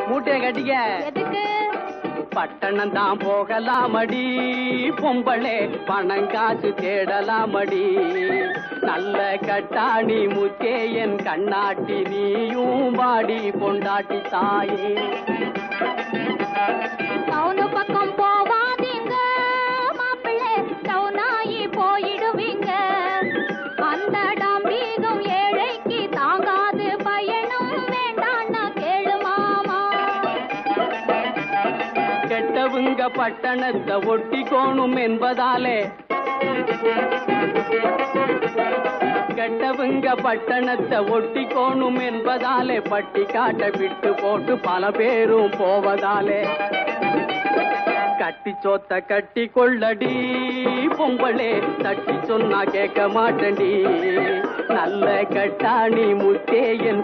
மூட்டைய கட்டிக்க. எதுக்கு? பட்டணம் தான் போகலாமடி பொம்பளே, பணம் காசு தேடலாமடி. நல்ல கட்டாணி முத்தே என் கண்ணாட்டி, நீயும் வாடி பொண்டாட்டி தாயே. டவுனு பக்கம் போவாதீங்க மாப்பிள்ளை, டவுனாயி போயிடுவீங்க. அந்த டாம்பீகம் ஏழைக்கு தாங்காது, பயணம் வேண்டான்னா கேளு மாமா. கெட்டவுங்க பட்டணத்தை ஒட்டிக்கோணும் என்பதாலே, கெட்டவுங்க பட்டணத்தை ஒட்டிக்கோணும் என்பதாலே, பட்டி காட்ட விட்டு போட்டு பல பேரும் போவதாலே. கட்டி சோத்த கட்டி கொள்ளடி பொம்பளே, தட்டி சொன்னா கேட்க மாட்டண்டி. நல்ல கட்டாணி முத்தே என்